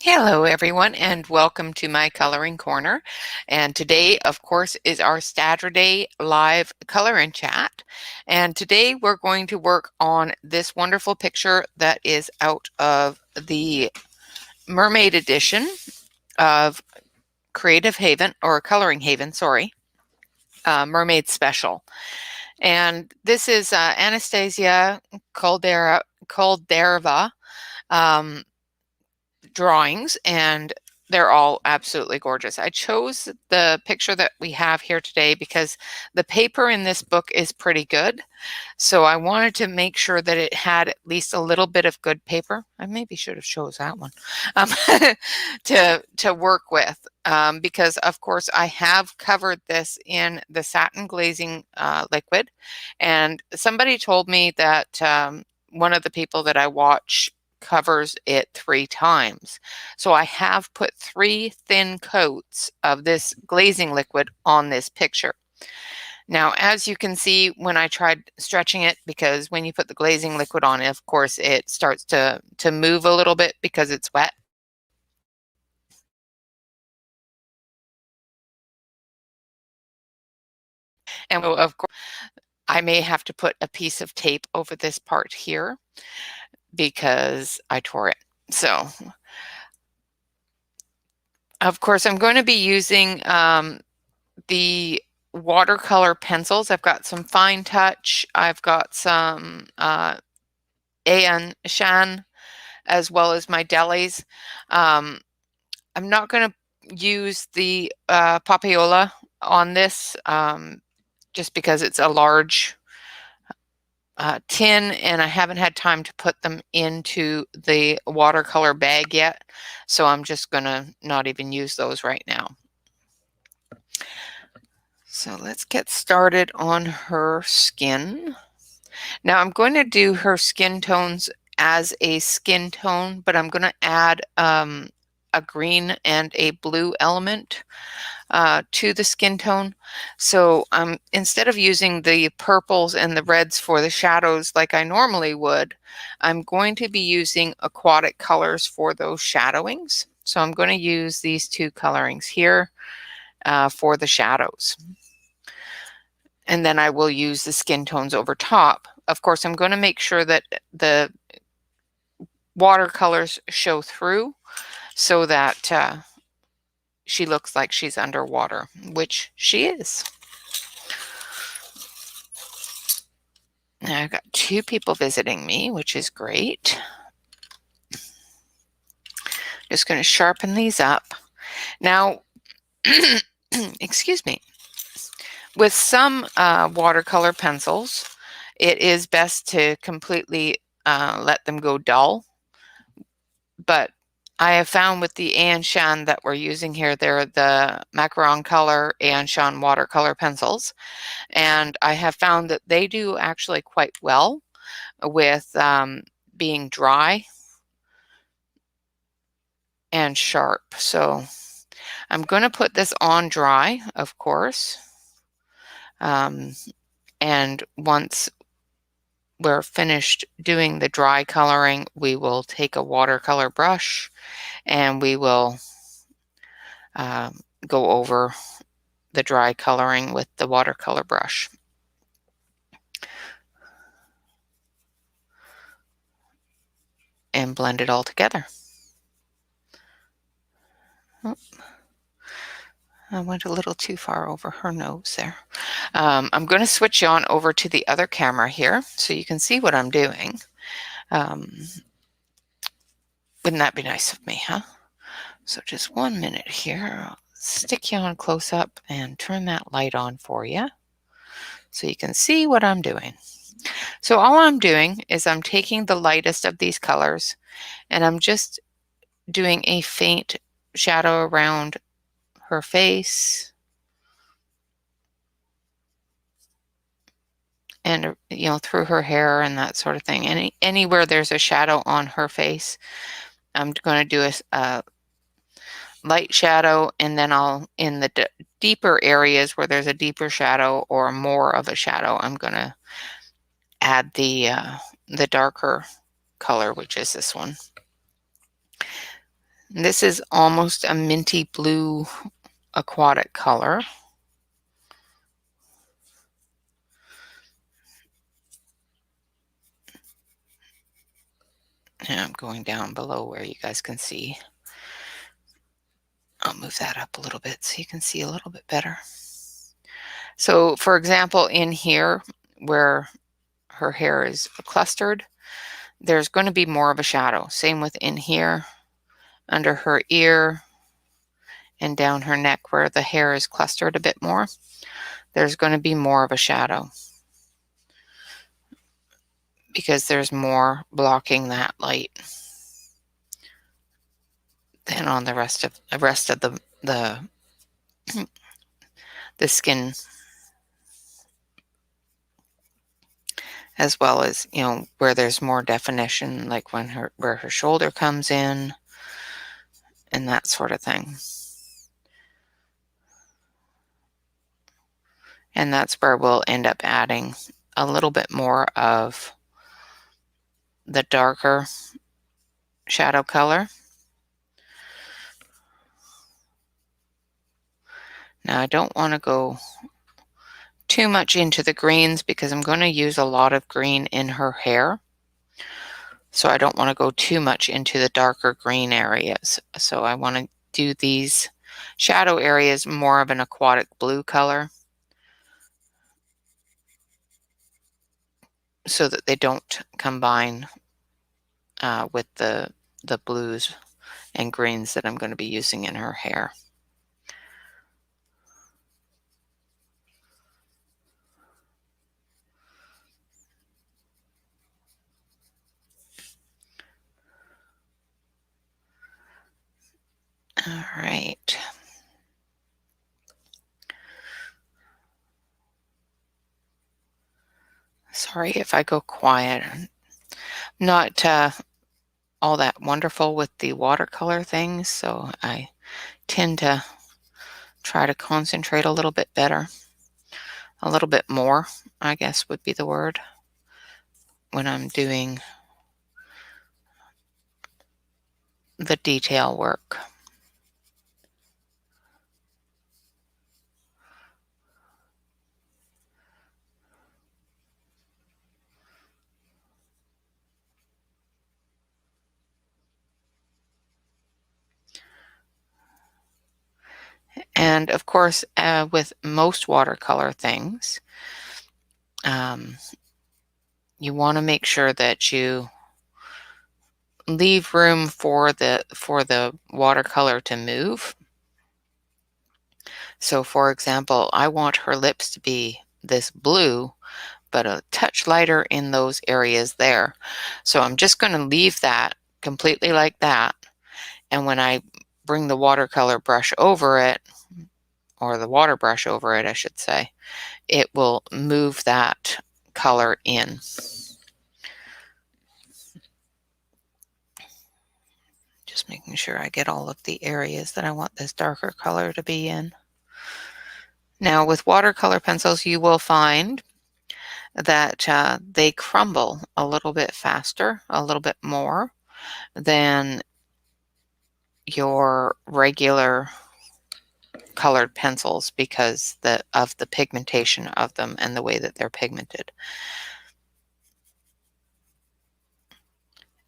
Hello everyone and welcome to my coloring corner. And today of course is our Saturday live color and chat. And today we're going to work on this wonderful picture that is out of the Mermaid edition of Creative Haven, or Coloring Haven, sorry, Mermaid Special. And this is Anastasia Koldareva drawings, and they're all absolutely gorgeous. I chose the picture that we have here today because the paper in this book is pretty good. So I wanted to make sure that it had at least a little bit of good paper. I maybe should have chose that one um, to work with, because of course I have covered this in the satin glazing liquid. And somebody told me that one of the people that I watch covers it 3 times. So I have put 3 thin coats of this glazing liquid on this picture. Now, as you can see, when I tried stretching it, because when you put the glazing liquid on, of course, it starts to move a little bit because it's wet. And of course, I may have to put a piece of tape over this part here because I tore it. So, of course, I'm going to be using the watercolor pencils. I've got some Fine Touch. I've got some Ayan Shan, as well as my delis. I'm not going to use the Papayola on this, just because it's a large tin and I haven't had time to put them into the watercolor bag yet. So I'm just going to not even use those right now. So let's get started on her skin. Now I'm going to do her skin tones as a skin tone, but I'm going to add a green and a blue element to the skin tone. So instead of using the purples and the reds for the shadows like I normally would, I'm going to be using aquatic colors for those shadowings. So I'm going to use these 2 colorings here for the shadows. And then I will use the skin tones over top. Of course, I'm going to make sure that the watercolors show through so that she looks like she's underwater, which she is. Now I've got 2 people visiting me, which is great. Just going to sharpen these up. Now, excuse me. With some watercolor pencils, it is best to completely let them go dull. But I have found with the Ayan Shan that we're using here, they're the Macaron Color Ayan Shan watercolor pencils. And I have found that they do actually quite well with being dry and sharp. So I'm going to put this on dry, of course. And once we're finished doing the dry coloring, we will take a watercolor brush and we will go over the dry coloring with the watercolor brush. And blend it all together. Oh, I went a little too far over her nose there. I'm going to switch on over to the other camera here so you can see what I'm doing. Wouldn't that be nice of me, huh? So just 1 minute here. I'll stick you on close up and turn that light on for you so you can see what I'm doing. So all I'm doing is I'm taking the lightest of these colors and I'm just doing a faint shadow around her face and through her hair and that sort of thing. Anywhere there's a shadow on her face, I'm going to do a light shadow, and then I'll, in the deeper areas where there's a deeper shadow or more of a shadow, I'm going to add the darker color, which is this one. This is almost a minty blue aquatic color. And I'm going down below where you guys can see. I'll move that up a little bit so you can see a little bit better. So for example, in here where her hair is clustered, there's going to be more of a shadow. Same with in here, under her ear, and down her neck where the hair is clustered a bit more. There's going to be more of a shadow because there's more blocking that light than on the rest of the skin, as well as, you know, where there's more definition, like where her shoulder comes in and that sort of thing. And that's where we'll end up adding a little bit more of the darker shadow color. Now I don't want to go too much into the greens because I'm going to use a lot of green in her hair. So I don't want to go too much into the darker green areas. So I want to do these shadow areas more of an aquatic blue color so that they don't combine with the blues and greens that I'm going to be using in her hair. All right. Sorry if I go quiet. I'm not all that wonderful with the watercolor things, so I tend to try to concentrate a little bit better. A little bit more, I guess would be the word, when I'm doing the detail work. And of course, with most watercolor things, you want to make sure that you leave room for the watercolor to move. So for example, I want her lips to be this blue, but a touch lighter in those areas there. So I'm just going to leave that completely like that. And when I bring the watercolor brush over it, or the water brush over it, I should say, it will move that color in. Just making sure I get all of the areas that I want this darker color to be in. Now with watercolor pencils, you will find that they crumble a little bit faster, a little bit more than your regular colored pencils because of the pigmentation of them and the way that they're pigmented.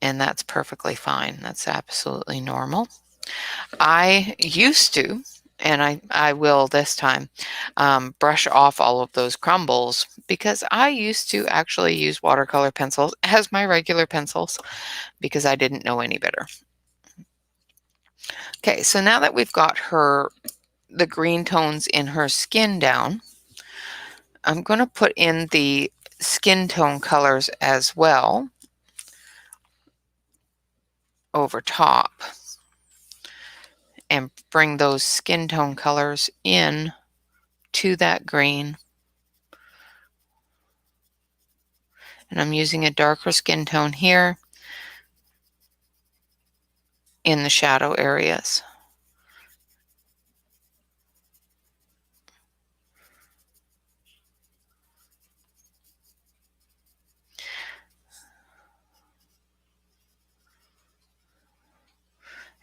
And that's perfectly fine. That's absolutely normal. I used to, and I will this time, brush off all of those crumbles because I used to actually use watercolor pencils as my regular pencils because I didn't know any better. Okay, so now that we've got the green tones in her skin down, I'm going to put in the skin tone colors as well over top and bring those skin tone colors in to that green. And I'm using a darker skin tone here in the shadow areas.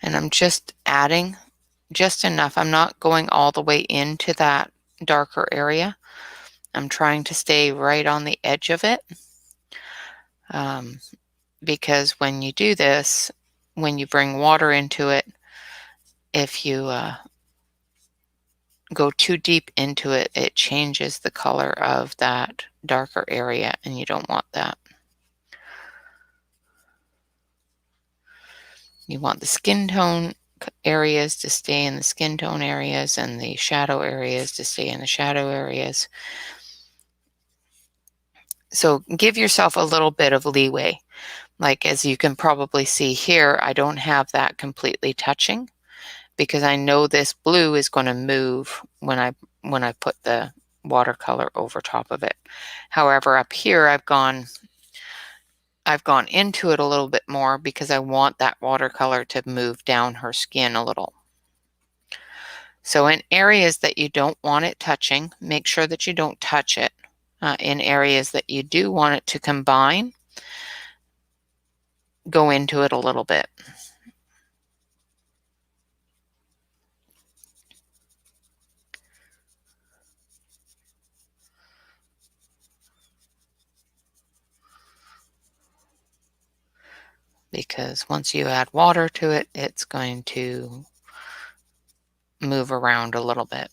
And I'm just adding just enough. I'm not going all the way into that darker area. I'm trying to stay right on the edge of it, because when you do this, when you bring water into it, if you go too deep into it, it changes the color of that darker area, and you don't want that. You want the skin tone areas to stay in the skin tone areas and the shadow areas to stay in the shadow areas. So give yourself a little bit of leeway. Like, as you can probably see here, I don't have that completely touching because I know this blue is going to move when I put the watercolor over top of it. However, up here I've gone into it a little bit more because I want that watercolor to move down her skin a little. So in areas that you don't want it touching, make sure that you don't touch it. In areas that you do want it to combine, go into it a little bit. Because once you add water to it, it's going to move around a little bit.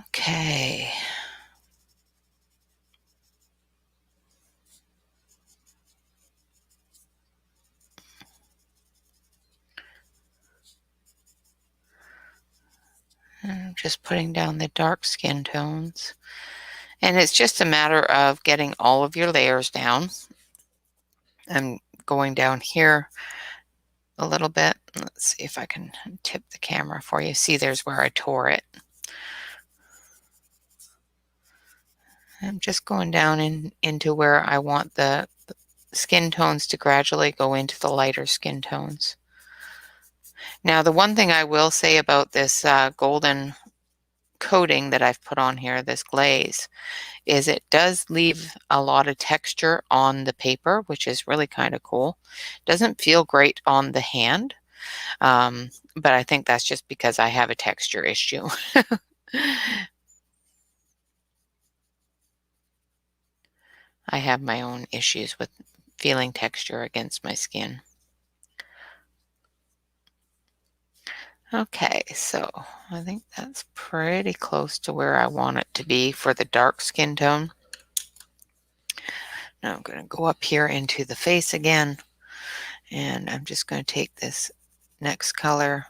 Okay. I'm just putting down the dark skin tones. And it's just a matter of getting all of your layers down. I'm going down here a little bit. Let's see if I can tip the camera for you. See, there's where I tore it. I'm just going down into where I want the skin tones to gradually go into the lighter skin tones. Now, the one thing I will say about this golden coating that I've put on here, this glaze, is it does leave a lot of texture on the paper, which is really kind of cool. Doesn't feel great on the hand, but I think that's just because I have a texture issue. I have my own issues with feeling texture against my skin. Okay, so I think that's pretty close to where I want it to be for the dark skin tone. Now I'm going to go up here into the face again, and I'm just going to take this next color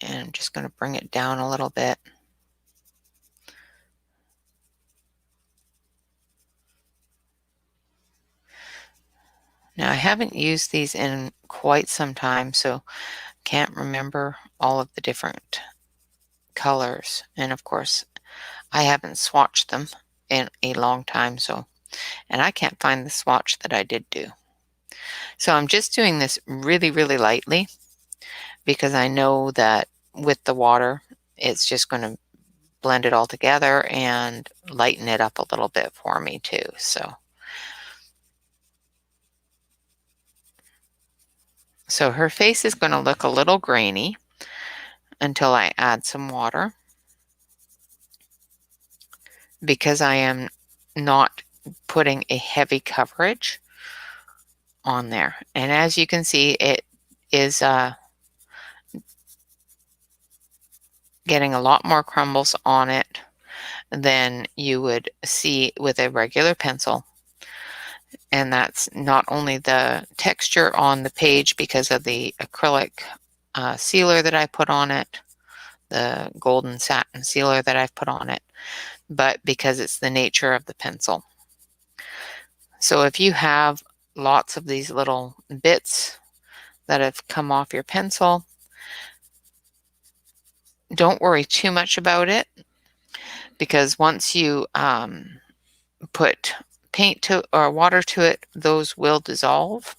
and I'm just going to bring it down a little bit. Now, I haven't used these in quite some time, so can't remember all of the different colors. And of course, I haven't swatched them in a long time, and I can't find the swatch that I did do. So I'm just doing this really, really lightly because I know that with the water, it's just going to blend it all together and lighten it up a little bit for me too. So her face is going to look a little grainy until I add some water, because I am not putting a heavy coverage on there. And as you can see, it is getting a lot more crumbles on it than you would see with a regular pencil. And that's not only the texture on the page because of the acrylic sealer that I put on it, the golden satin sealer that I've put on it, but because it's the nature of the pencil. So if you have lots of these little bits that have come off your pencil, don't worry too much about it, because once you put paint to or water to it, those will dissolve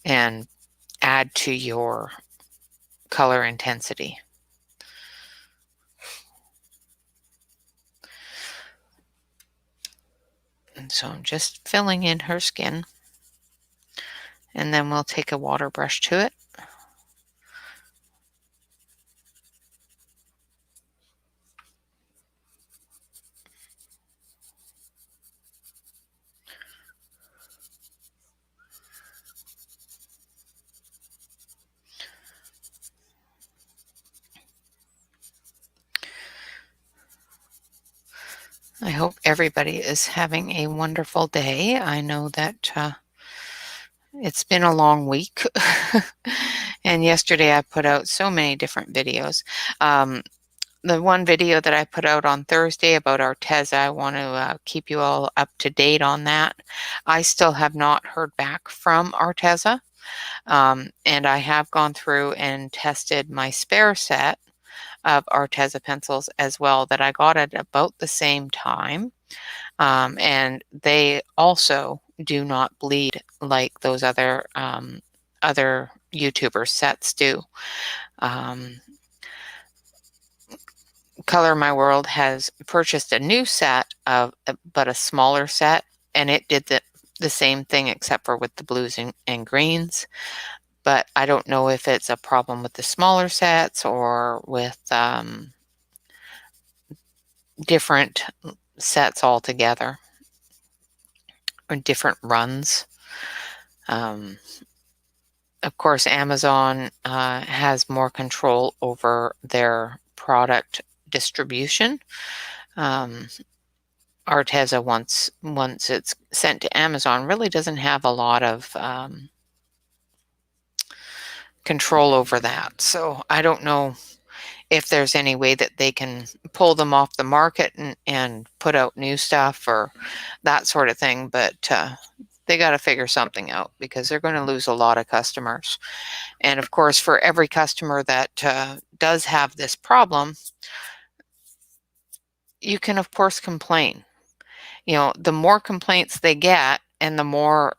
and add to your color intensity. And so I'm just filling in her skin, and then we'll take a water brush to it. I hope everybody is having a wonderful day. I know that it's been a long week, and yesterday I put out so many different videos. The one video that I put out on Thursday about Arteza, I want to keep you all up to date on that. I still have not heard back from Arteza, and I have gone through and tested my spare set of Arteza pencils as well that I got at about the same time. And they also do not bleed like those other YouTuber sets do. Color My World has purchased a new set but a smaller set, and it did the same thing except for with the blues and greens. But I don't know if it's a problem with the smaller sets or with different sets altogether, or different runs. Of course, Amazon has more control over their product distribution. Arteza, once it's sent to Amazon, really doesn't have a lot of control over that. So I don't know if there's any way that they can pull them off the market and put out new stuff or that sort of thing. But they got to figure something out, because they're going to lose a lot of customers. And of course, for every customer that does have this problem, you can, of course, complain. You know, the more complaints they get and the more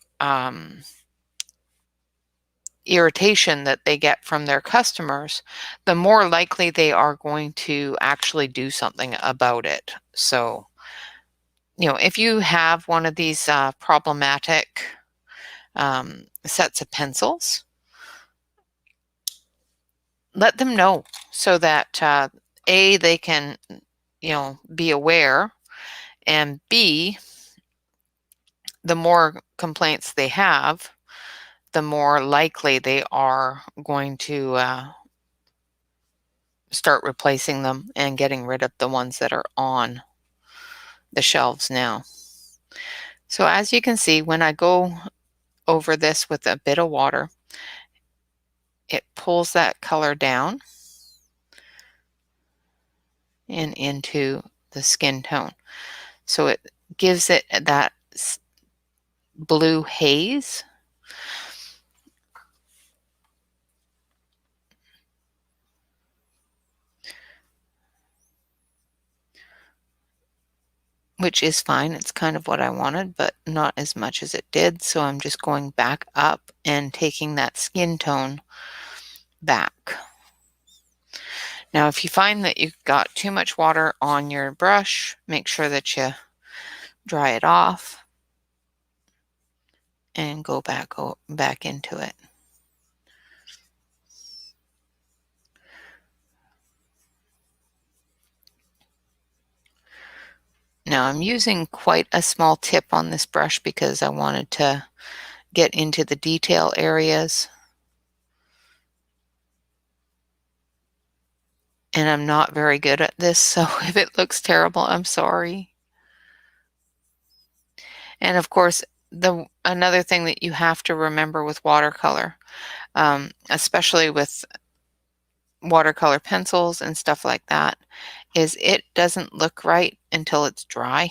irritation that they get from their customers, the more likely they are going to actually do something about it. So, you know, if you have one of these problematic sets of pencils, let them know so that A, they can, you know, be aware, and B, the more complaints they have, the more likely they are going to start replacing them and getting rid of the ones that are on the shelves now. So as you can see, when I go over this with a bit of water, it pulls that color down and into the skin tone. So it gives it that blue haze. Which is fine. It's kind of what I wanted, but not as much as it did. So I'm just going back up and taking that skin tone back. Now, if you find that you've got too much water on your brush, make sure that you dry it off and go back into it. Now I'm using quite a small tip on this brush because I wanted to get into the detail areas. And I'm not very good at this, so if it looks terrible, I'm sorry. And of course, another thing that you have to remember with watercolor, especially with watercolor pencils and stuff like that, is it doesn't look right until it's dry.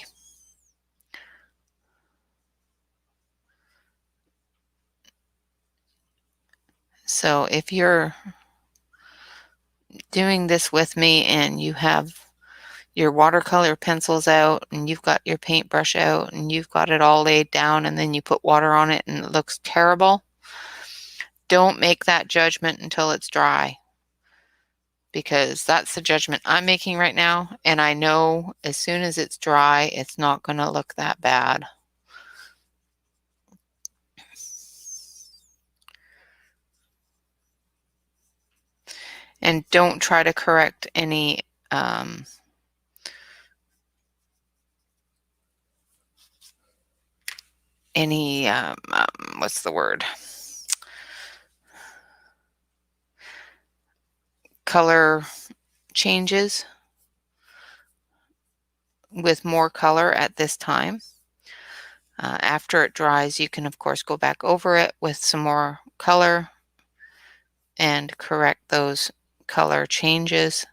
So if you're doing this with me and you have your watercolor pencils out and you've got your paintbrush out and you've got it all laid down and then you put water on it and it looks terrible, don't make that judgment until it's dry. because that's the judgment I'm making right now. And I know as soon as it's dry, it's not going to look that bad. And don't try to correct any what's the word? Color changes with more color at this time. After it dries, you can of course go back over it with some more color and correct those color changes.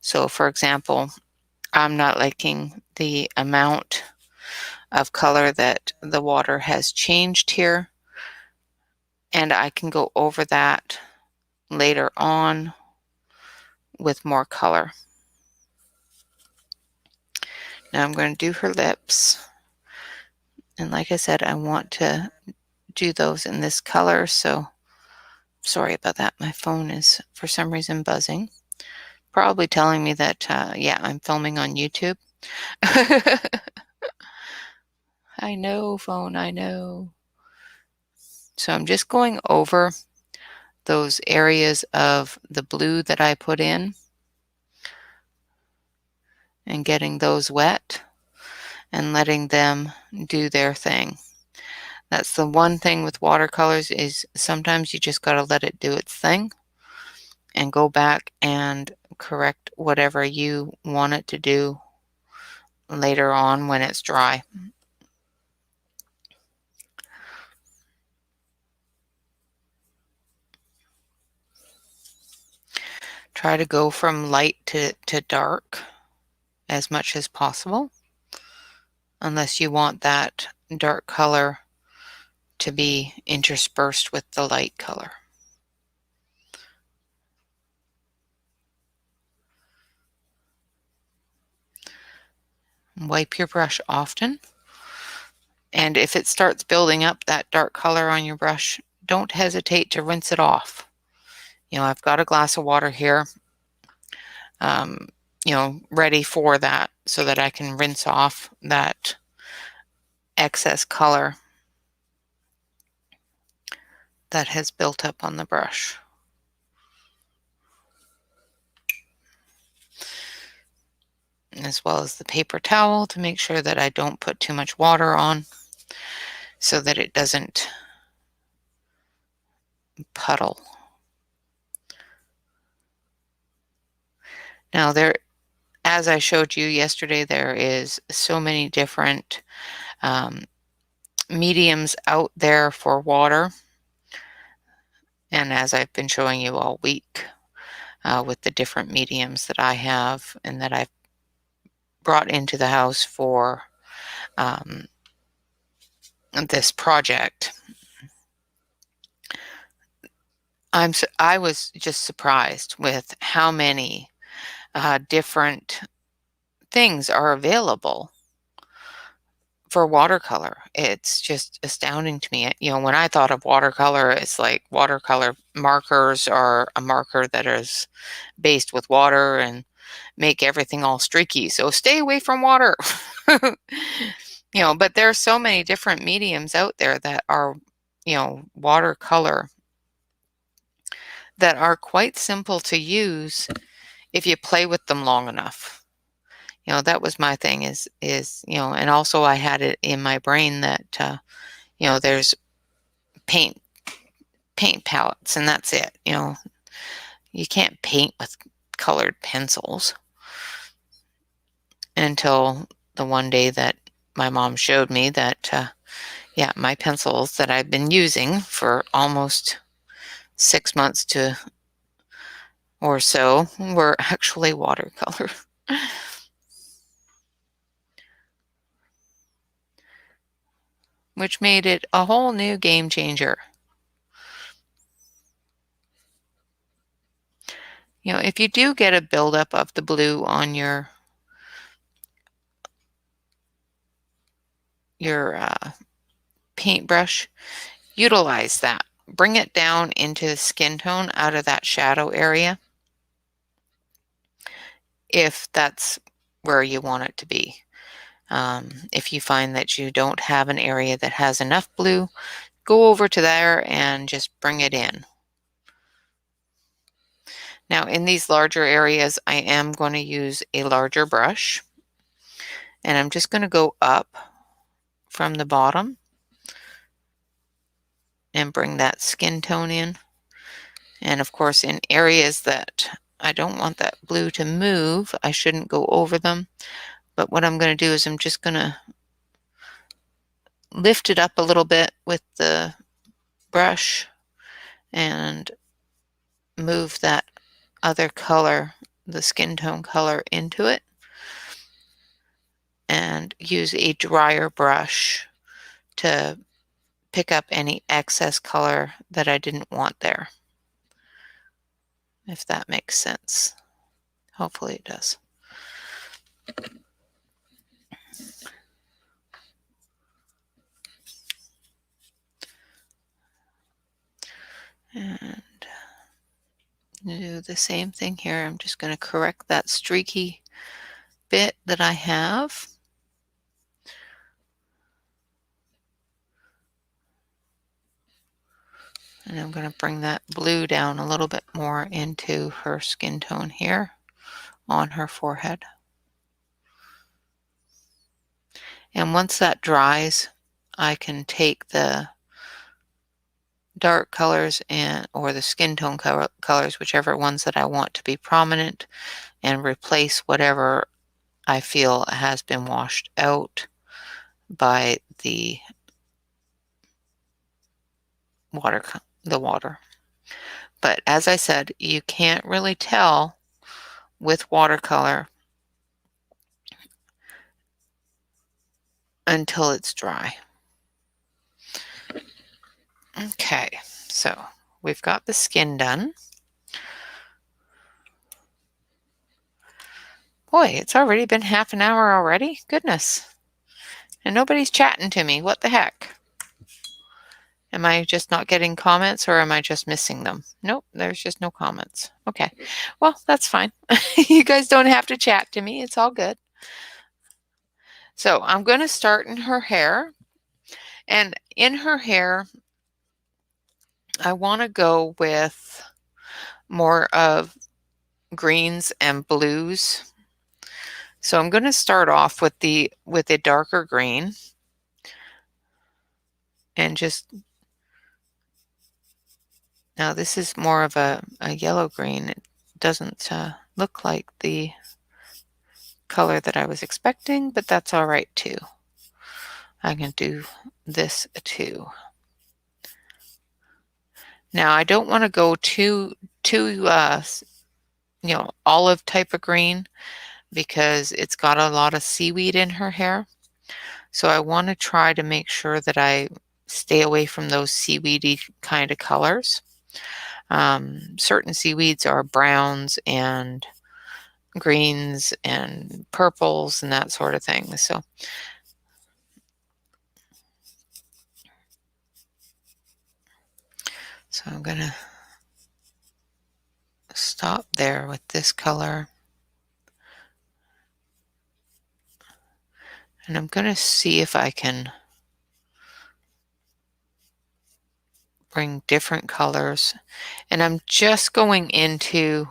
So for example, I'm not liking the amount of color that the water has changed here, and I can go over that later on with more color. Now I'm going to do her lips, and like I said, I want to do those in this color, so sorry about that. My phone is for some reason buzzing, probably telling me that yeah, I'm filming on YouTube. I know, phone, I know. So I'm just going over those areas of the blue that I put in and getting those wet and letting them do their thing. That's the one thing with watercolors, is sometimes you just got to let it do its thing and go back and correct whatever you want it to do later on when it's dry. Try to go from light to dark as much as possible, unless you want that dark color to be interspersed with the light color. Wipe your brush often, and if it starts building up that dark color on your brush, don't hesitate to rinse it off. You know, I've got a glass of water here, you know, ready for that so that I can rinse off that excess color that has built up on the brush. As well as the paper towel to make sure that I don't put too much water on so that it doesn't puddle. Now there, as I showed you yesterday, there is so many different mediums out there for water. And as I've been showing you all week with the different mediums that I have and that I've brought into the house for this project, I was just surprised with how many different things are available for watercolor. It's just astounding to me. You know, when I thought of watercolor, it's like watercolor markers are a marker that is based with water and make everything all streaky. So stay away from water. You know, but there are so many different mediums out there that are, you know, watercolor that are quite simple to use if you play with them long enough. You know, that was my thing is, you know, and also I had it in my brain that, you know, there's paint palettes and that's it. You know, you can't paint with colored pencils, until the one day that my mom showed me that, yeah, my pencils that I've been using for almost 6 months to or so were actually watercolor. Which made it a whole new game changer. You know, if you do get a buildup of the blue on your paintbrush, utilize that. Bring it down into the skin tone out of that shadow area if that's where you want it to be. If you find that you don't have an area that has enough blue, go over to there and just bring it in. Now in these larger areas, I am going to use a larger brush, and I'm just going to go up from the bottom and bring that skin tone in. And of course, in areas that I don't want that blue to move, I shouldn't go over them. But what I'm going to do is I'm just going to lift it up a little bit with the brush and move that other color, the skin tone color, into it, and use a drier brush to pick up any excess color that I didn't want there, if that makes sense. Hopefully it does. And do the same thing here. I'm just going to correct that streaky bit that I have. And I'm going to bring that blue down a little bit more into her skin tone here on her forehead. And once that dries, I can take the dark colors or the skin tone colors, whichever ones that I want to be prominent, and replace whatever I feel has been washed out by the water. But as I said, you can't really tell with watercolor until it's dry. Okay, so we've got the skin done. Boy, it's already been half an hour already. Goodness. And nobody's chatting to me. What the heck? Am I just not getting comments, or am I just missing them? Nope, there's just no comments. Okay, well, that's fine. You guys don't have to chat to me. It's all good. So I'm going to start in her hair. And in her hair, I want to go with more of greens and blues. So I'm going to start off with a darker green, and just, now this is more of a yellow green. It doesn't look like the color that I was expecting, but that's all right too. I can do this too. Now I don't want to go too olive type of green, because it's got a lot of seaweed in her hair. So I want to try to make sure that I stay away from those seaweedy kind of colors. Certain seaweeds are browns and greens and purples and that sort of thing. So I'm going to stop there with this color. And I'm going to see if I can bring different colors. And I'm just going into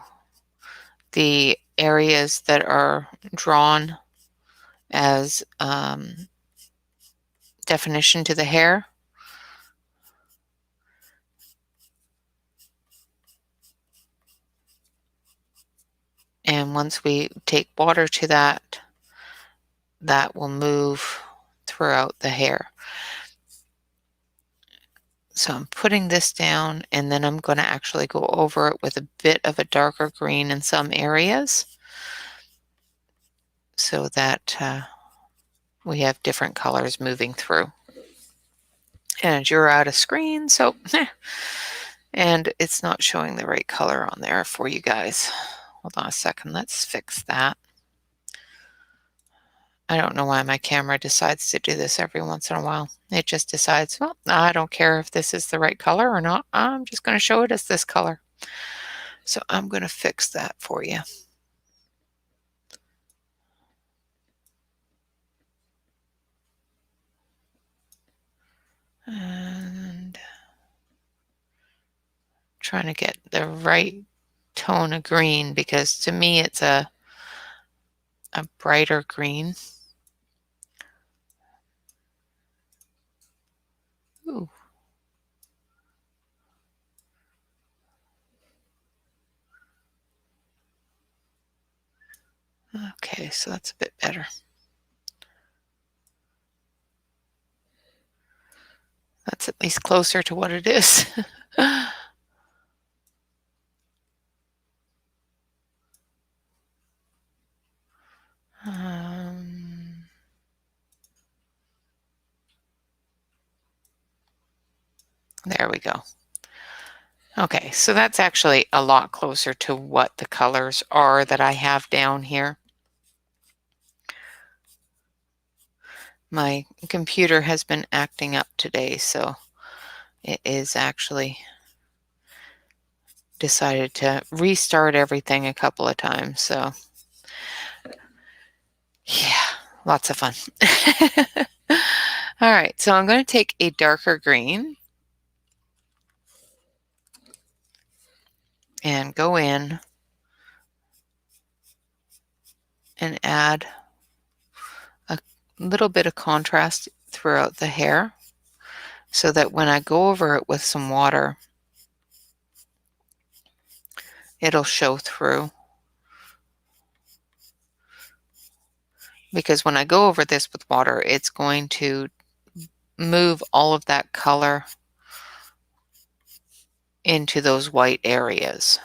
the areas that are drawn as definition to the hair. And once we take water to that, that will move throughout the hair. So I'm putting this down, and then I'm going to actually go over it with a bit of a darker green in some areas, so that we have different colors moving through. And you're out of screen, so and it's not showing the right color on there for you guys. Hold on a second, let's fix that. I don't know why my camera decides to do this every once in a while. It just decides, well, I don't care if this is the right color or not. I'm just going to show it as this color. So I'm going to fix that for you. trying to get the right tone of green because to me it's a brighter green. Ooh. Okay, so that's a bit better. That's at least closer to what it is. um, there we go. Okay, so that's actually a lot closer to what the colors are that I have down here. My computer has been acting up today, so it is actually decided to restart everything a couple of times. So yeah, lots of fun. All right, so I'm going to take a darker green and go in and add a little bit of contrast throughout the hair so that when I go over it with some water, it'll show through. Because when I go over this with water, it's going to move all of that color into those white areas.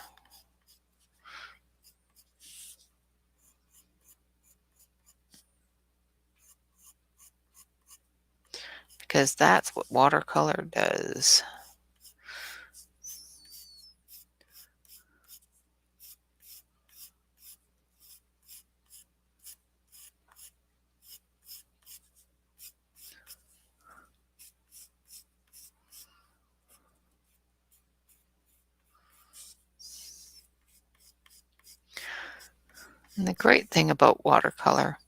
Because that's what watercolor does. And the great thing about watercolor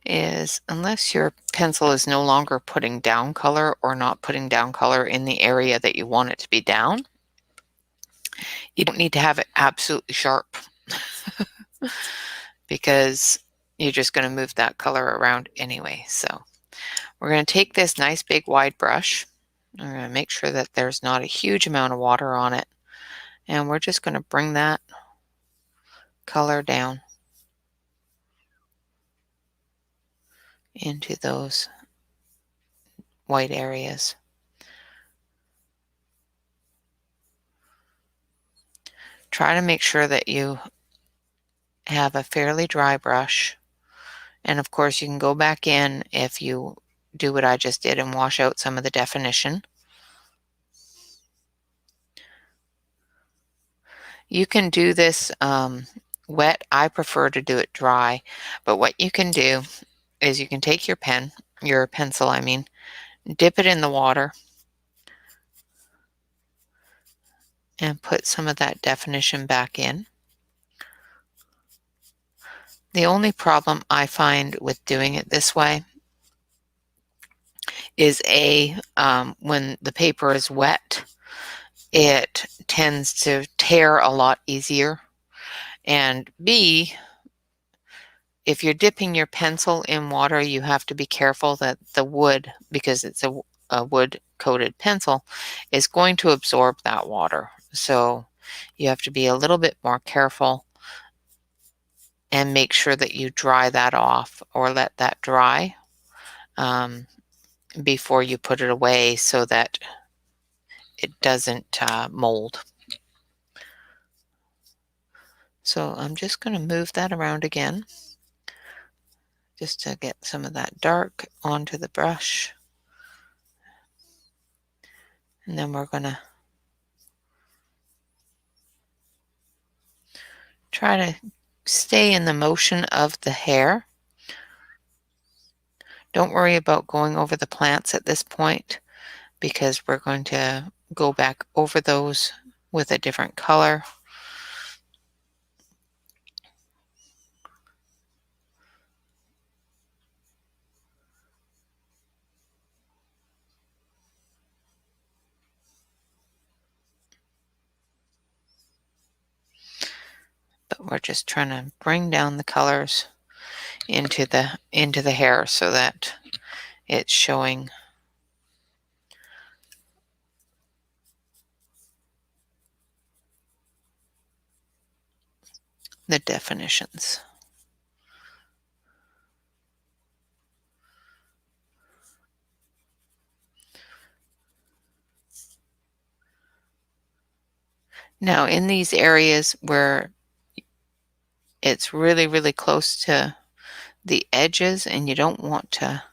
is unless your pencil is no longer putting down color or not putting down color in the area that you want it to be down, you don't need to have it absolutely sharp because you're just going to move that color around anyway. So we're going to take this nice big wide brush. We're going to make sure that there's not a huge amount of water on it. And we're just going to bring that color down into those white areas. Try to make sure that you have a fairly dry brush. And of course, you can go back in if you do what I just did and wash out some of the definition. You can do this wet. I prefer to do it dry. But what you can do is you can take your pen, your pencil, I mean, dip it in the water and put some of that definition back in. The only problem I find with doing it this way is when the paper is wet, it tends to tear a lot easier. And B, if you're dipping your pencil in water, you have to be careful that the wood, because it's a wood-coated pencil, is going to absorb that water. So you have to be a little bit more careful and make sure that you dry that off or let that dry before you put it away so that it doesn't mold. So I'm just going to move that around again just to get some of that dark onto the brush. And then we're going to try to stay in the motion of the hair. Don't worry about going over the plants at this point because we're going to go back over those with a different color. But we're just trying to bring down the colors into the hair so that it's showing the definitions. Now in these areas where it's really, really close to the edges and you don't want to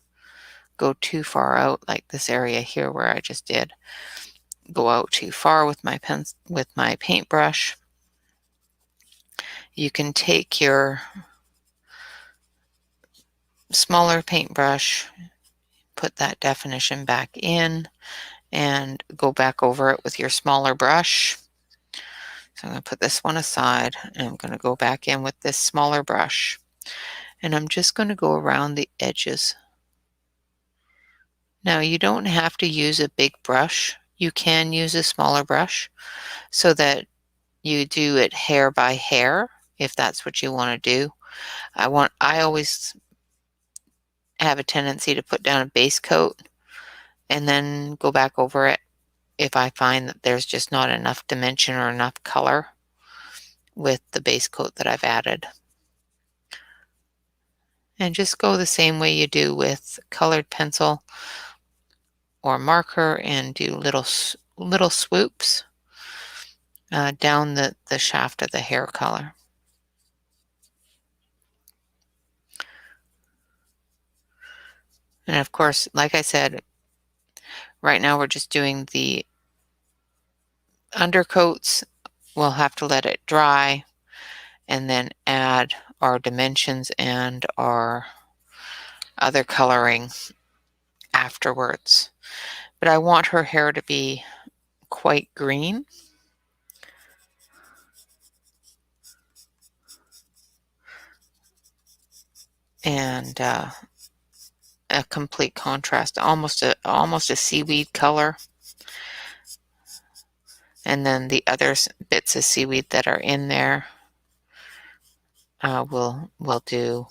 go too far out, like this area here where I just did go out too far with my paintbrush, you can take your smaller paintbrush, put that definition back in, and go back over it with your smaller brush. So I'm going to put this one aside, and I'm going to go back in with this smaller brush, and I'm just going to go around the edges. Now you don't have to use a big brush. You can use a smaller brush so that you do it hair by hair if that's what you want to do. I always have a tendency to put down a base coat and then go back over it if I find that there's just not enough dimension or enough color with the base coat that I've added. And just go the same way you do with colored pencil or marker and do little swoops down the shaft of the hair color. And of course, like I said, right now we're just doing the undercoats. We'll have to let it dry and then add our dimensions and our other coloring afterwards. But I want her hair to be quite green. And a complete contrast, almost a seaweed color. And then the other bits of seaweed that are in there we'll do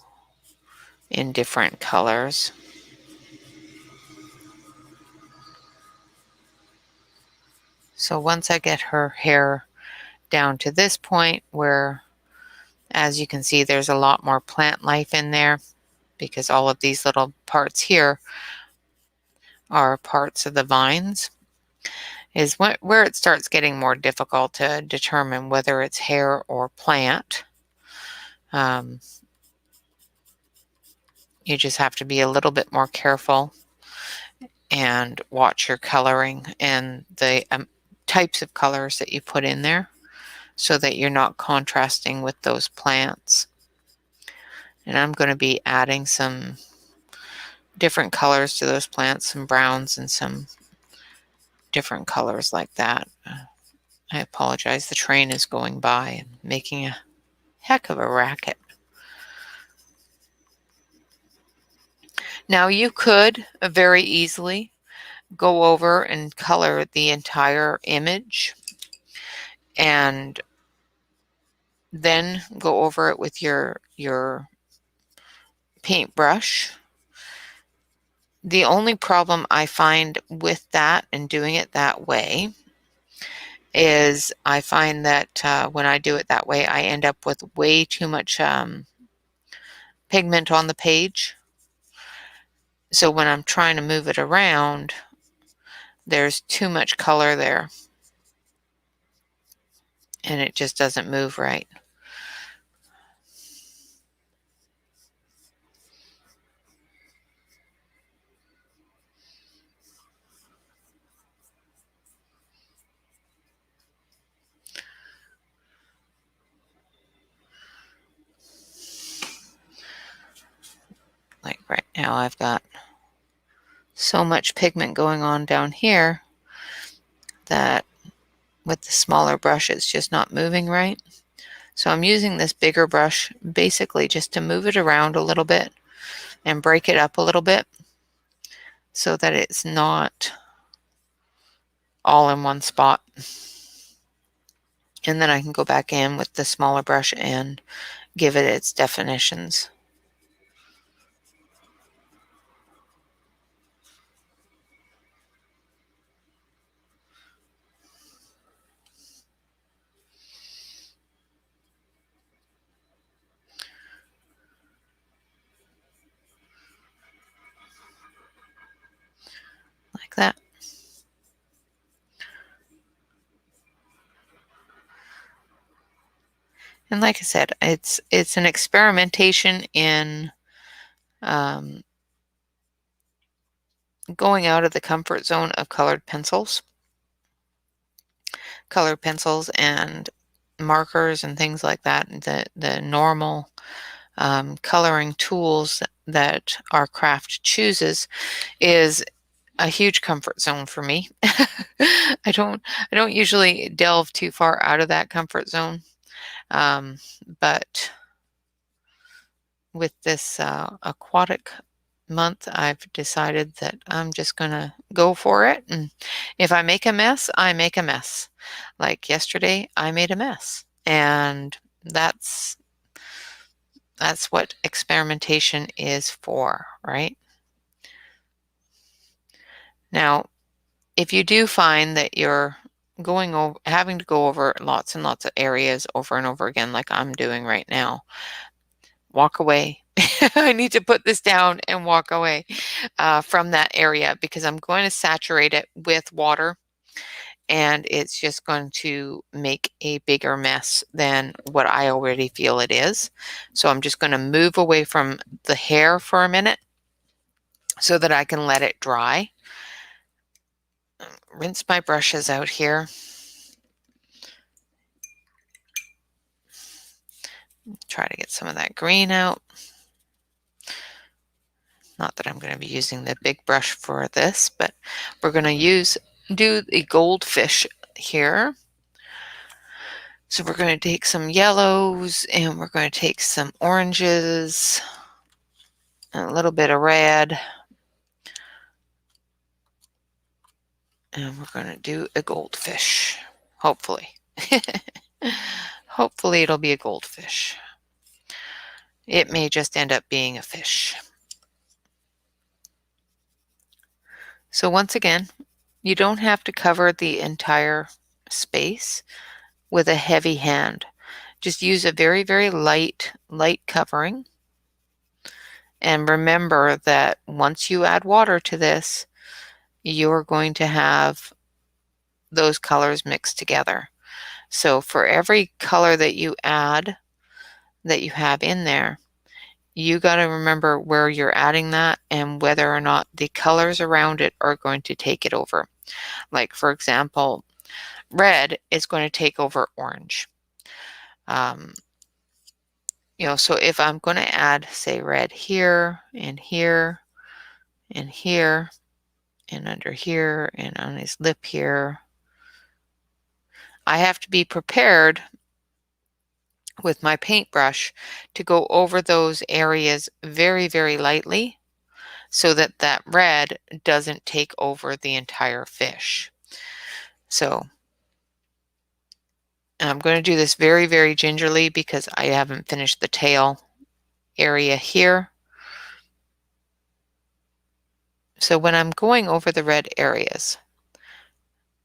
in different colors. So once I get her hair down to this point where, as you can see, there's a lot more plant life in there because all of these little parts here are parts of the vines, is where it starts getting more difficult to determine whether it's hair or plant. You just have to be a little bit more careful and watch your coloring and the types of colors that you put in there so that you're not contrasting with those plants. And I'm going to be adding some different colors to those plants, some browns and some different colors like that. I apologize, the train is going by and making a heck of a racket. Now you could very easily go over and color the entire image and then go over it with your paintbrush. The only problem I find with that and doing it that way is I find that when I do it that way, I end up with way too much pigment on the page. So when I'm trying to move it around, there's too much color there and it just doesn't move right. Like right now I've got so much pigment going on down here that with the smaller brush it's just not moving right. So I'm using this bigger brush basically just to move it around a little bit and break it up a little bit so that it's not all in one spot. And then I can go back in with the smaller brush and give it its definitions. Like that. And like I said, it's an experimentation in going out of the comfort zone of colored pencils and markers and things like that. The normal coloring tools that our craft chooses is a huge comfort zone for me. I don't usually delve too far out of that comfort zone, but with this aquatic month, I've decided that I'm just gonna go for it. And if I make a mess, I make a mess. Like yesterday, I made a mess, and that's what experimentation is for, right? Now, if you do find that you're having to go over lots and lots of areas over and over again, like I'm doing right now, walk away. I need to put this down and walk away from that area, because I'm going to saturate it with water, and it's just going to make a bigger mess than what I already feel it is. So I'm just going to move away from the hair for a minute so that I can let it dry. Rinse my brushes out here. Try to get some of that green out. Not that I'm going to be using the big brush for this, but we're going to do the goldfish here. So we're going to take some yellows, and we're going to take some oranges, and a little bit of red, and we're going to do a goldfish, hopefully. Hopefully it'll be a goldfish. It may just end up being a fish. So once again, you don't have to cover the entire space with a heavy hand. Just use a very, very light covering. And remember that once you add water to this, you're going to have those colors mixed together. So for every color that you add, that you have in there, you got to remember where you're adding that and whether or not the colors around it are going to take it over. Like, for example, red is going to take over orange. So if I'm going to add, say, red here and here and here and under here and on his lip here, I have to be prepared with my paintbrush to go over those areas very, very lightly so that that red doesn't take over the entire fish. So I'm going to do this very, very gingerly because I haven't finished the tail area here. So when I'm going over the red areas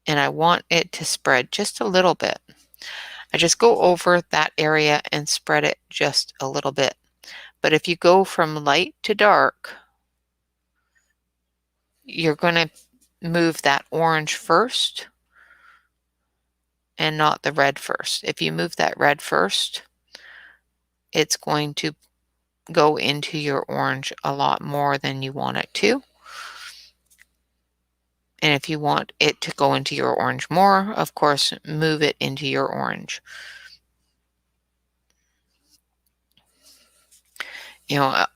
and I want it to spread just a little bit, I just go over that area and spread it just a little bit. But if you go from light to dark, you're going to move that orange first and not the red first. If you move that red first, it's going to go into your orange a lot more than you want it to. And if you want it to go into your orange more, of course, move it into your orange.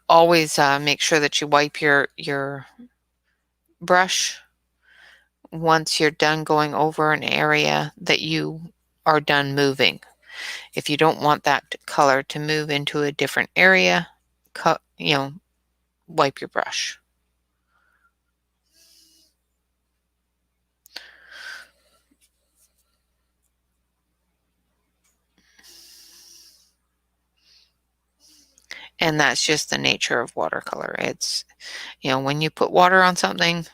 Always make sure that you wipe your brush once you're done going over an area that you are done moving. If you don't want that color to move into a different area, wipe your brush. And that's just the nature of watercolor. It's, when you put water on something,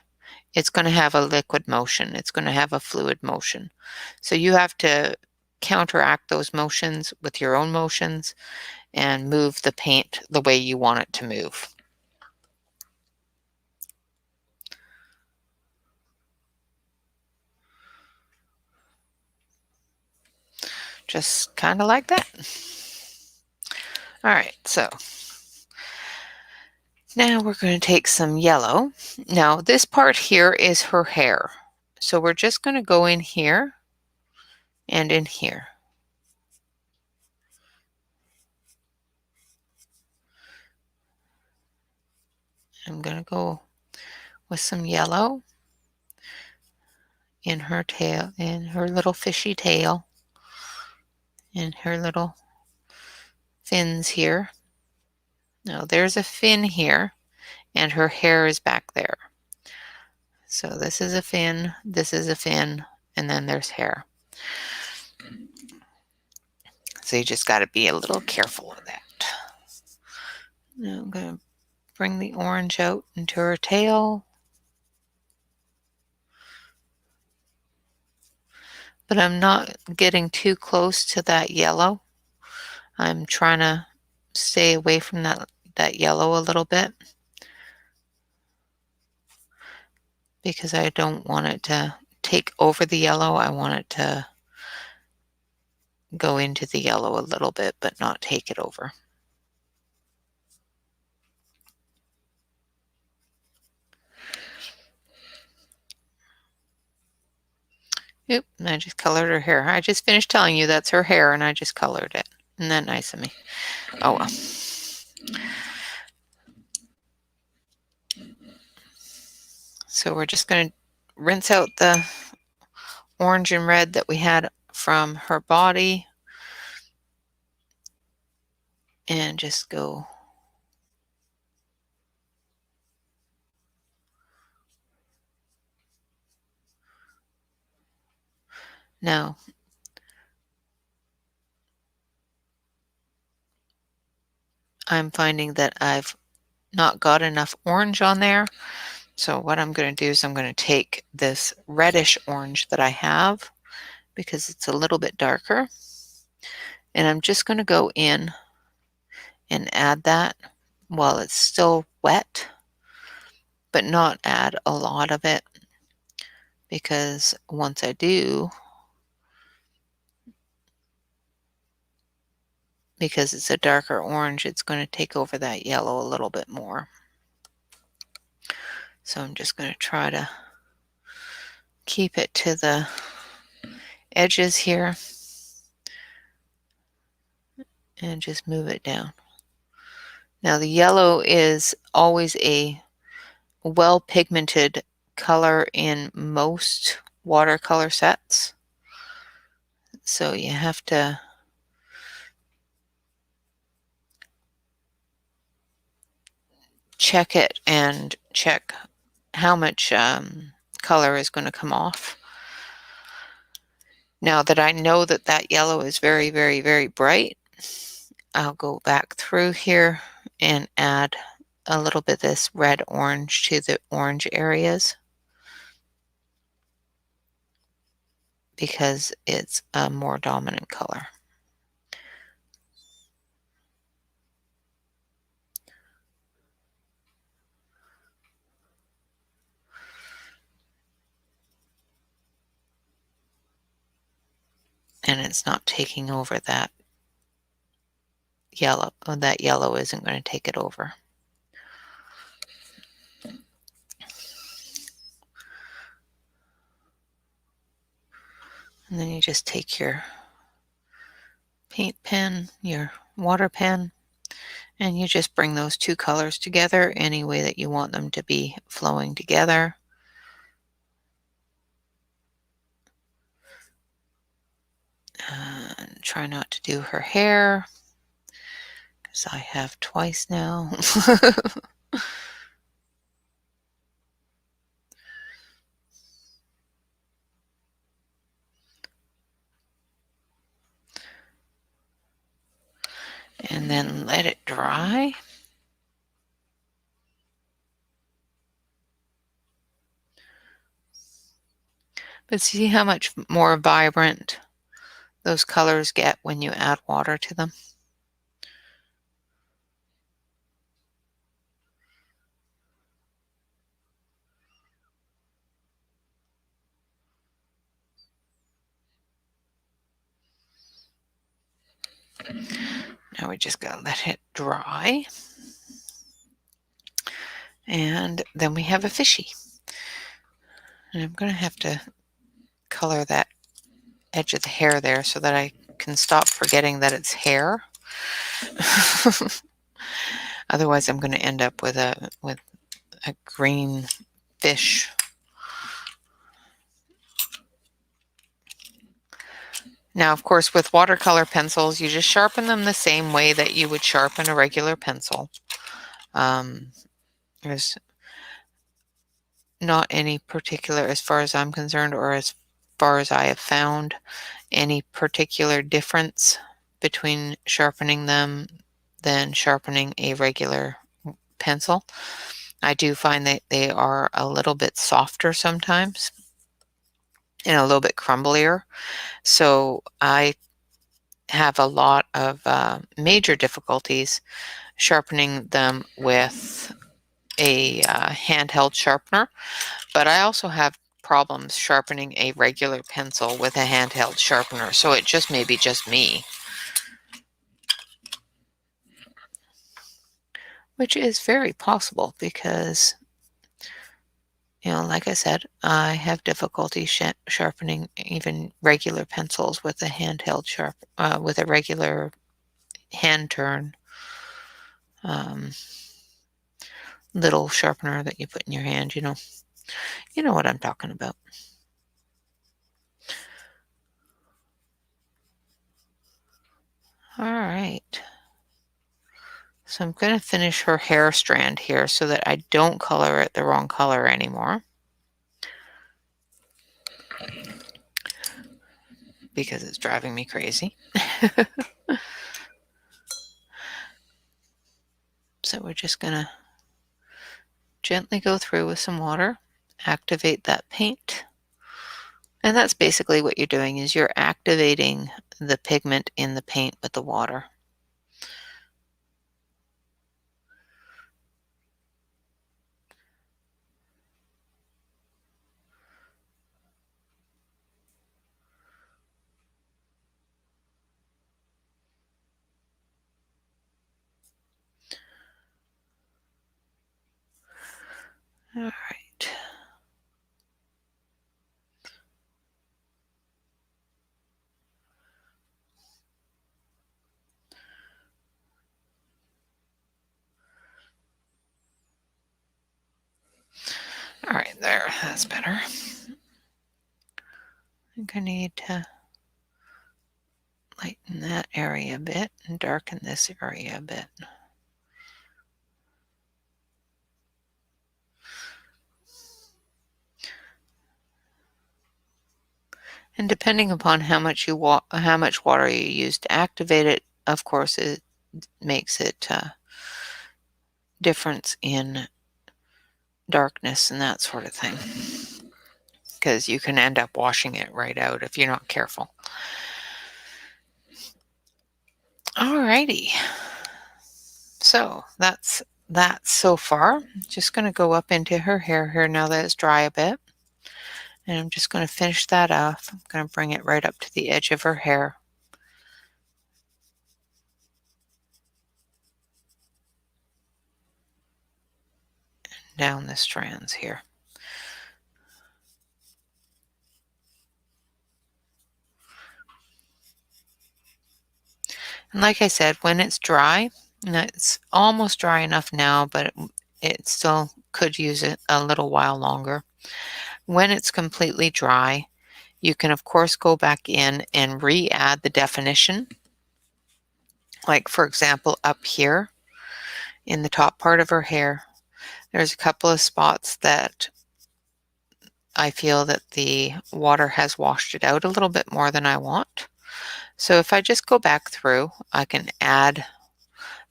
it's going to have a liquid motion. It's going to have a fluid motion. So you have to counteract those motions with your own motions and move the paint the way you want it to move. Just kind of like that. All right, so now we're going to take some yellow. Now this part here is her hair. So we're just going to go in here and in here. I'm going to go with some yellow in her tail, in her little fishy tail, in her little fins here. Now there's a fin here, and her hair is back there. So this is a fin, and then there's hair. So you just got to be a little careful of that. Now I'm going to bring the orange out into her tail. But I'm not getting too close to that yellow. I'm trying to stay away from that yellow a little bit, because I don't want it to take over the yellow. I want it to go into the yellow a little bit, but not take it over. Oop, and I just colored her hair. I just finished telling you that's her hair, and I just colored it. Isn't that nice of me? Oh well. So we're just going to rinse out the orange and red that we had from her body and just go now. I'm finding that I've not got enough orange on there. So what I'm going to do is I'm going to take this reddish orange that I have, because it's a little bit darker, and I'm just going to go in and add that while it's still wet, but not add a lot of it, because once I do, because it's a darker orange, it's going to take over that yellow a little bit more. So I'm just going to try to keep it to the edges here and just move it down. Now the yellow is always a well-pigmented color in most watercolor sets. So you have to check it and check how much color is going to come off. Now that I know that that yellow is very, very, very bright, I'll go back through here and add a little bit of this red orange to the orange areas, because it's a more dominant color. And it's not taking over that yellow. That yellow isn't going to take it over. And then you just take your paint pen, your water pen, and you just bring those two colors together any way that you want them to be flowing together. Try not to do her hair, because I have twice now. And then let it dry. But see how much more vibrant those colors get when you add water to them? Now we just gotta let it dry. And then we have a fishy. And I'm gonna have to color that edge of the hair there so that I can stop forgetting that it's hair. Otherwise I'm going to end up with a green fish. Now, of course, with watercolor pencils, you just sharpen them the same way that you would sharpen a regular pencil. There's not any particular, as far as I'm concerned, or as far as I have found, any particular difference between sharpening them than sharpening a regular pencil. I do find that they are a little bit softer sometimes and a little bit crumblier. So I have a lot of major difficulties sharpening them with a handheld sharpener, but I also have problems sharpening a regular pencil with a handheld sharpener, so it just may be just me. Which is very possible because, like I said, I have difficulty sharpening even regular pencils with a handheld with a regular hand turn little sharpener that you put in your hand. You know what I'm talking about. All right. So I'm going to finish her hair strand here so that I don't color it the wrong color anymore, because it's driving me crazy. So we're just going to gently go through with some water, activate that paint. And that's basically what you're doing, is you're activating the pigment in the paint with the water. All right. All right, there, that's better. I think I need to lighten that area a bit and darken this area a bit. And depending upon how much water you use to activate it, of course, it makes it difference in darkness and that sort of thing, because you can end up washing it right out if you're not careful. Alrighty, so that's that so far. Just going to go up into her hair here now that it's dry a bit, and I'm just going to finish that off. I'm going to bring it right up to the edge of her hair. Down the strands here. And like I said, when it's dry, and it's almost dry enough now, but it still could use it a little while longer. When it's completely dry, you can of course go back in and re-add the definition. Like, for example, up here in the top part of her hair, there's a couple of spots that I feel that the water has washed it out a little bit more than I want. So if I just go back through, I can add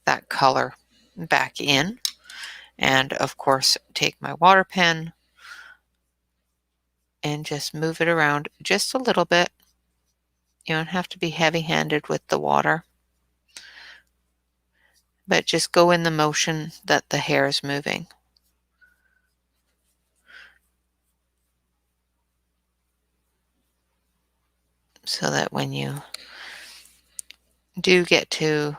that color back in. And of course, take my water pen and just move it around just a little bit. You don't have to be heavy-handed with the water, but just go in the motion that the hair is moving. So that when you do get to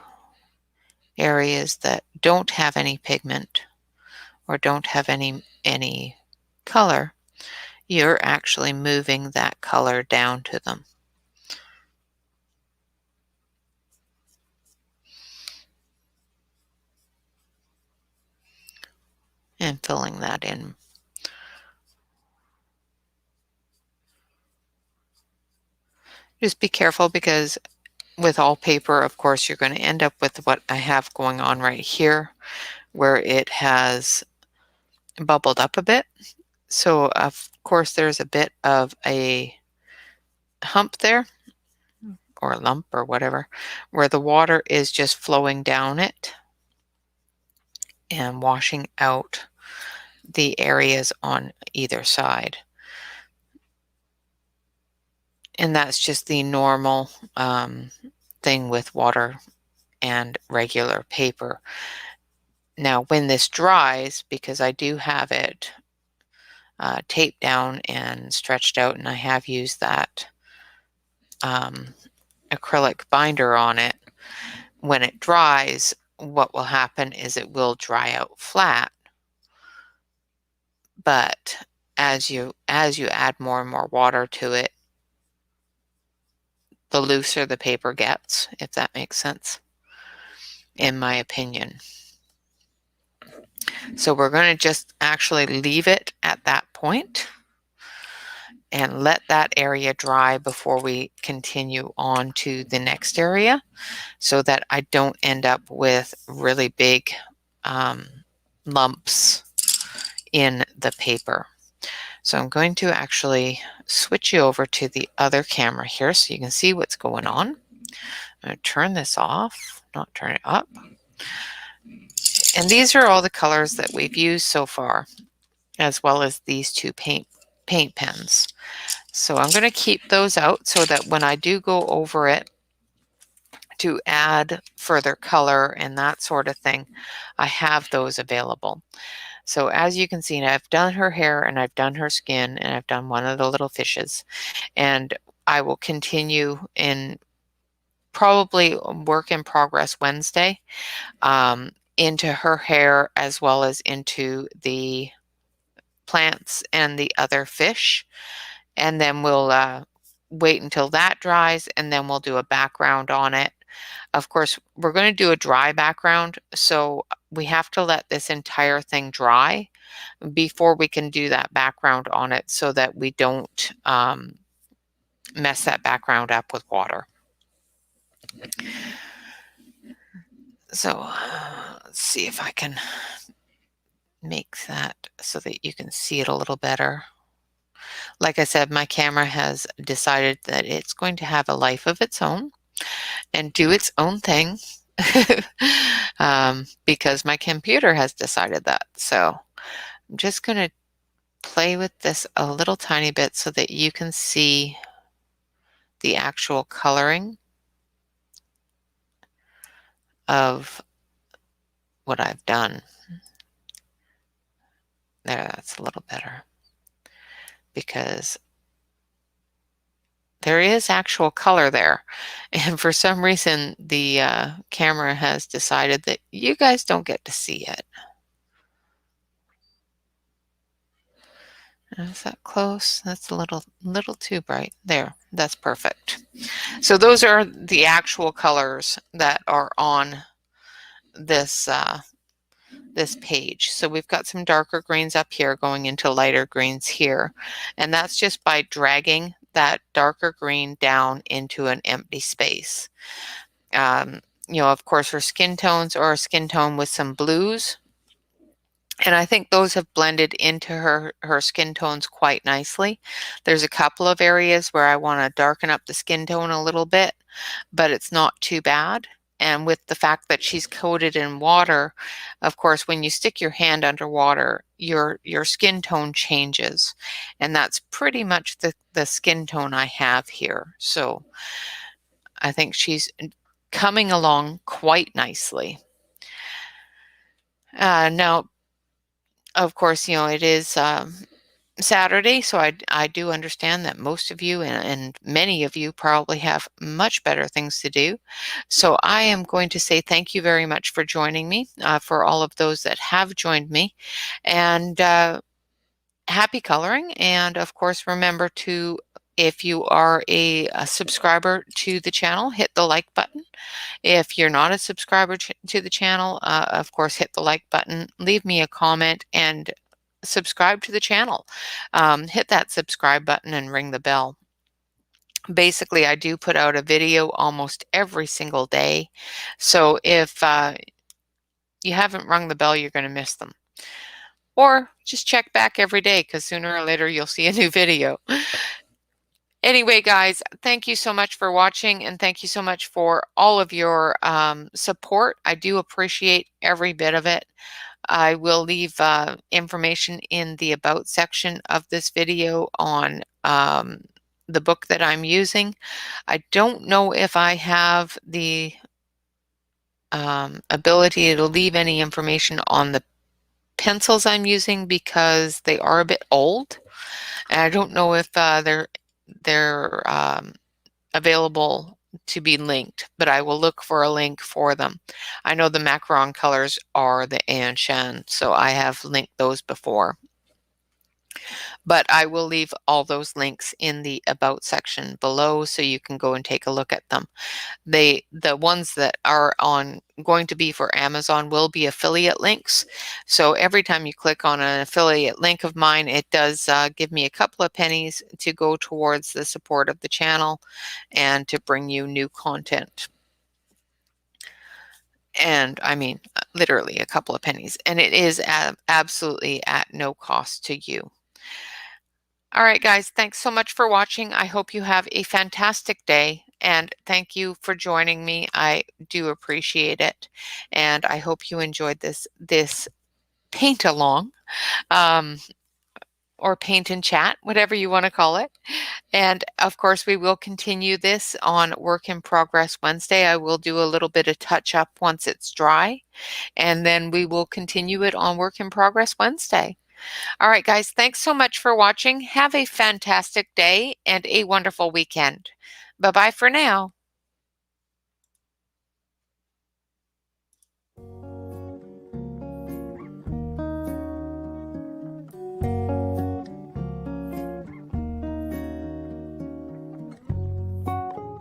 areas that don't have any pigment or don't have any color, you're actually moving that color down to them. And filling that in. Just be careful, because with all paper, of course, you're going to end up with what I have going on right here, where it has bubbled up a bit. So of course there's a bit of a hump there, or a lump or whatever, where the water is just flowing down it and washing out the areas on either side. And that's just the normal thing with water and regular paper. Now, when this dries, because I do have it taped down and stretched out, and I have used that acrylic binder on it, when it dries, what will happen is it will dry out flat. But as you add more and more water to it, the looser the paper gets, if that makes sense, in my opinion. So we're going to just actually leave it at that point and let that area dry before we continue on to the next area, so that I don't end up with really big lumps in the paper. So I'm going to actually switch you over to the other camera here so you can see what's going on. I'm going to turn this off, not turn it up. And these are all the colors that we've used so far, as well as these two paint pens. So I'm going to keep those out so that when I do go over it to add further color and that sort of thing, I have those available. So as you can see, I've done her hair and I've done her skin and I've done one of the little fishes, and I will continue in probably work in progress Wednesday into her hair, as well as into the plants and the other fish. And then we'll wait until that dries, and then we'll do a background on it. Of course, we're going to do a dry background, so we have to let this entire thing dry before we can do that background on it, so that we don't mess that background up with water. So let's see if I can make that so that you can see it a little better. Like I said, my camera has decided that it's going to have a life of its own and do its own thing because my computer has decided that. So I'm just going to play with this a little tiny bit so that you can see the actual coloring of what I've done. There, that's a little better, because there is actual color there. And for some reason, the camera has decided that you guys don't get to see it. Is that close? That's a little too bright. There, that's perfect. So those are the actual colors that are on this this page. So we've got some darker greens up here going into lighter greens here. And that's just by dragging that darker green down into an empty space. Of course, for skin tones, or a skin tone with some blues. And I think those have blended into her skin tones quite nicely. There's a couple of areas where I want to darken up the skin tone a little bit, but it's not too bad. And with the fact that she's coated in water, of course, when you stick your hand underwater, your skin tone changes. And that's pretty much the skin tone I have here. So I think she's coming along quite nicely. Now, of course, it is Saturday, so I do understand that most of you and many of you probably have much better things to do. So I am going to say thank you very much for joining me, for all of those that have joined me, and happy coloring. And of course, remember to, if you are a subscriber to the channel, hit the like button. If you're not a subscriber to the channel, of course, hit the like button, leave me a comment, and subscribe to the channel. Hit that subscribe button and ring the bell. Basically, I do put out a video almost every single day. So if you haven't rung the bell, you're going to miss them. Or just check back every day, because sooner or later you'll see a new video. Anyway, guys, thank you so much for watching, and thank you so much for all of your support. I do appreciate every bit of it. I will leave information in the About section of this video on the book that I'm using. I don't know if I have the ability to leave any information on the pencils I'm using, because they are a bit old, and I don't know if they're available to be linked, but I will look for a link for them. I know the macaron colors are the Anshan, so I have linked those before. But I will leave all those links in the About section below, so you can go and take a look at them. The ones that are going to be for Amazon will be affiliate links. So every time you click on an affiliate link of mine, it does give me a couple of pennies to go towards the support of the channel and to bring you new content. And I mean, literally a couple of pennies. And it is absolutely at no cost to you. All right, guys, thanks so much for watching. I hope you have a fantastic day, and thank you for joining me. I do appreciate it, and I hope you enjoyed this paint along, or paint and chat, whatever you want to call it. And of course, we will continue this on Work in Progress Wednesday. I will do a little bit of touch up once it's dry, and then we will continue it on Work in Progress Wednesday. All right, guys, thanks so much for watching. Have a fantastic day and a wonderful weekend. Bye-bye for now.